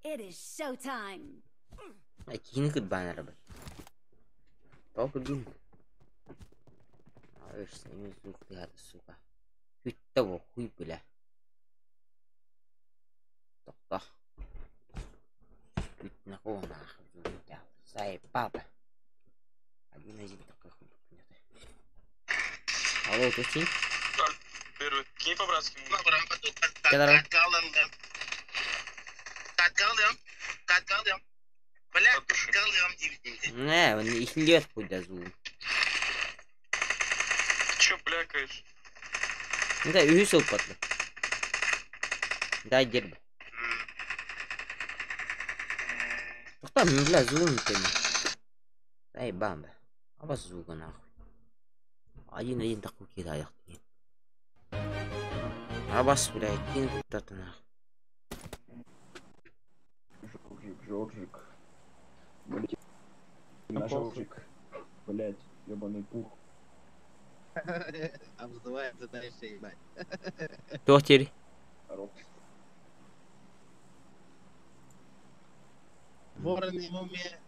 It is showtime. Кинь хоть баннер бы. Только один. А видишь, не звук ты, сука. Чуть того хуй, бля. Так. Чуть на кого нахуй. Сай, папа. Один такой хуй. Алло, ты кинь? Первый. Кинь по-братски. Kaldım. Bırak kaldım diyeyim. Не, он их лет куда звук. Ты чё блякаешь? Да, вышел потом. Да, дерби. Там, бля, звук теми. Ай, бамба. А вас звука нахуй. Один такой кидает. А вас, блядь, кинь кто-то нахуй. Жоржик. Блять. На Жоржик. Блять, ебаный пух. Обзывается дальше, ебать. Кто теперь? Рокс. Вороны, мумия.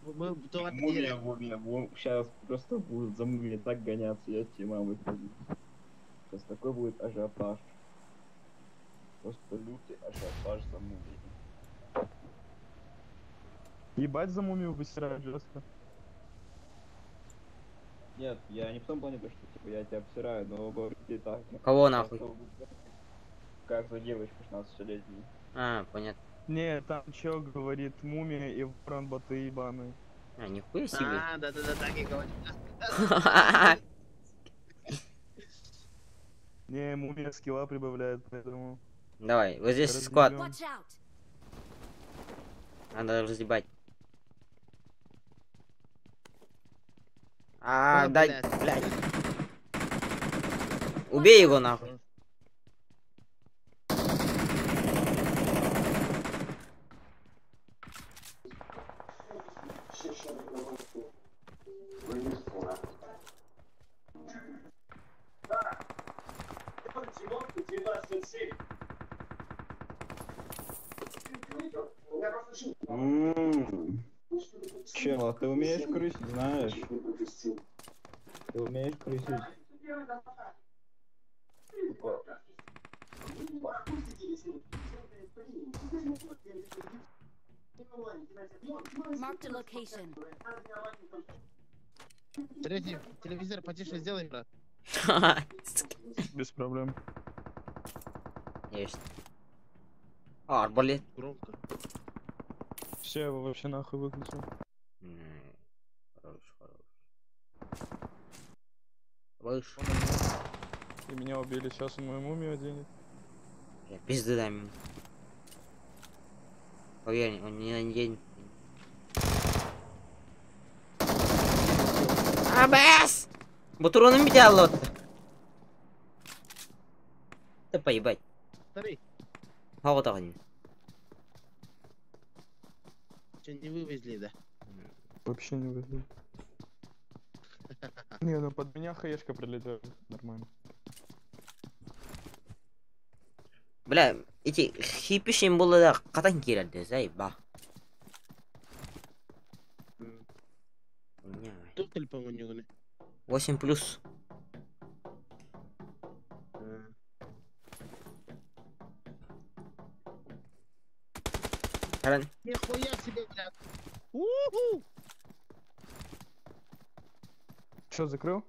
Мы Мумия. Сейчас просто будут за мумией так гоняться, я тебе мамой скажу. Сейчас такой будет ажиотаж. Просто лютый ажиотаж за мумией. Ебать за мумию высирают жестко. Нет, я не в том плане, что типа я тебя обсираю, но говорю тебе так. Кого нахуй? Как за девочку 16-летней. А, понятно. Не, там чё говорит мумия и ворон боты ебаные. А, нихуя себе. А, да, так и говорит. Не, мумия скилла прибавляет, поэтому... Давай, вот здесь склад. Watch out. Надо разъебать. А, дай, блядь. Убей его нахуй. Чел, а ты умеешь крысить, знаешь? Ты умеешь крысить? Marked a location. Третий телевизор потише сделай, брат. Без проблем. Есть. А, арбалет. Громко. Все, я его вообще нахуй выключил. Хорош. И меня убили, сейчас он мою мумию оденет. Я пизды дам ему. Поверь, он не наденет. Абас! Бутуроном бедя лот. Да поебать. Смотри, А вот так они. что не вывезли, да? Вообще не выглядит. Не, ну под меня хаешка прилетает. Нормально. Бля, эти хипишим было да катан кирады, заеба. Тут или по-моему 8 плюс. Харан. Нихуя себе, блядь. У-ху! Что, закрыл?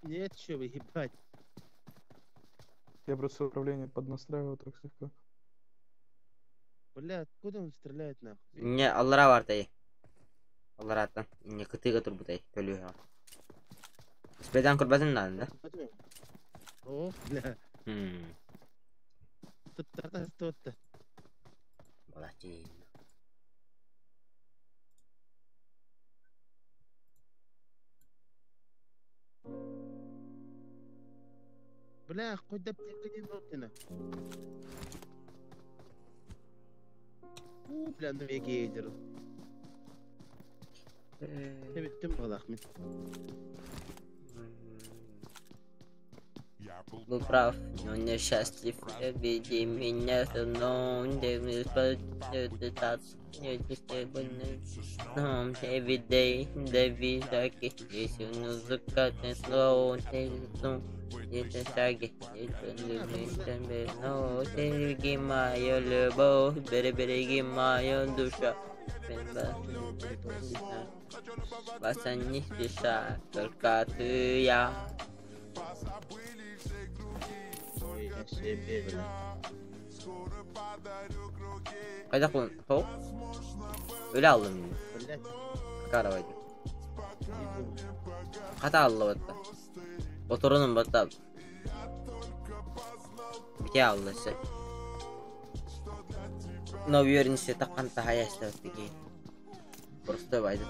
Нет, чё вы, ебать. Я просто управление поднастраиваю так слегка. Бля, откуда он стреляет, нахуй? Не, Аллара вартай. Алларата. Не кытыга турбутай. Төлüyor. Спедан курбатын надо, да? О, бля. Тут-то. Молодец. Бля, хоть до птика не нотина. Бля, навигейтер. Evet, tüm balak mı? Я был прав, но несчастлив. Види меня со мной, ты мне спасёшь, не стебанный. Но every day, дави шаги, если закатный слоу, ты ну, это шаги, это любишь, но береги мою любовь, береги мою душу. Вас не спеша, только ты и я. Ой, я себе, бля. Қайда қойын? Тоқ? Өлі алдым мен. Блядь, Қаравайды. иду. Қата алды батта. Отырының батта. Біте алды сі. Но вернесе таққан тағай әстәуітті кейін. Бұрысты байды.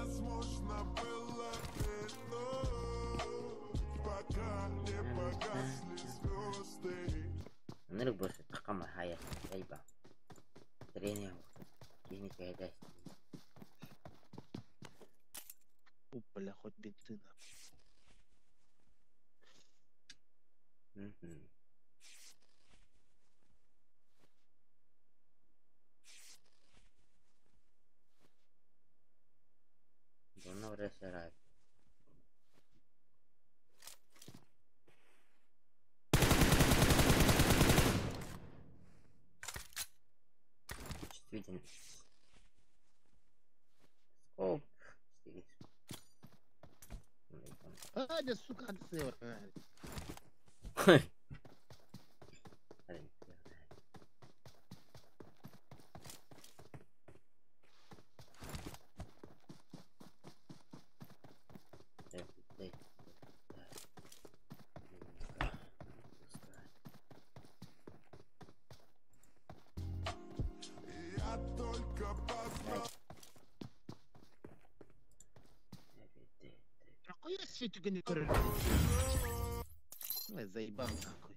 Нырық бұрысы таққан бар хай әстәуітті. Әйба. Трения вақты. Кейіне кәйді әстәуітті. Бля, хоть бензина. Bunu oraya seray. Виден. Скоп. А, да сука, отсыва. Какой я светик не курю? Ой, заебал нахуй.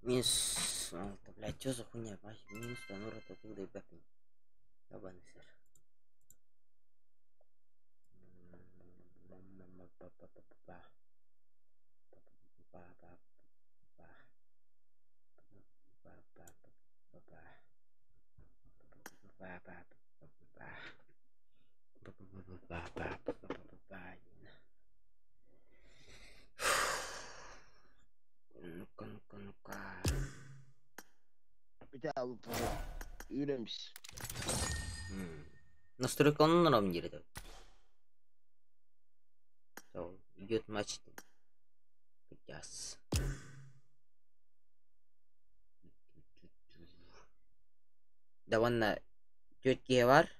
Минус. Блядь, что за хуйня? Минус, ну это туда и бэкни. Ебаный сэр. Ну-ка. Взял, үйреміз. Настройканы нұрам дереді. Идет матч. Сейчас. Даванна 4G var.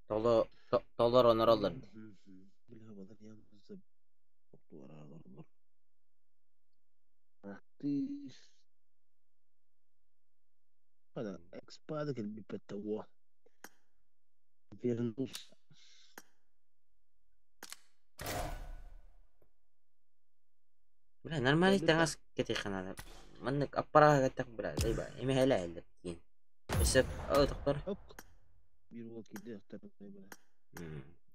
Dolar onur alır. Бля, балар yanımızda var ağlarlar. Ах ты. Hadi экспада келби того. Вернулся. Бля, нормально таңас кетейін ана. Маннык аппараға кеттік, бля, зайба. Эми хәлі әлді кейін. Өсіп, доктор. Bir vakit yaptım böyle.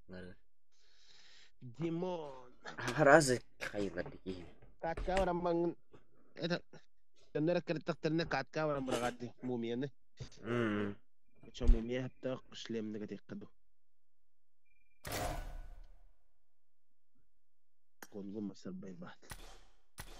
Лары. Димон. Разы хайыларды кейін. Катка var ama это тендер кертек тенне катка var брагады мумияны. Что мумия хәтта шлемне гатек кыду. Конго масар байбат.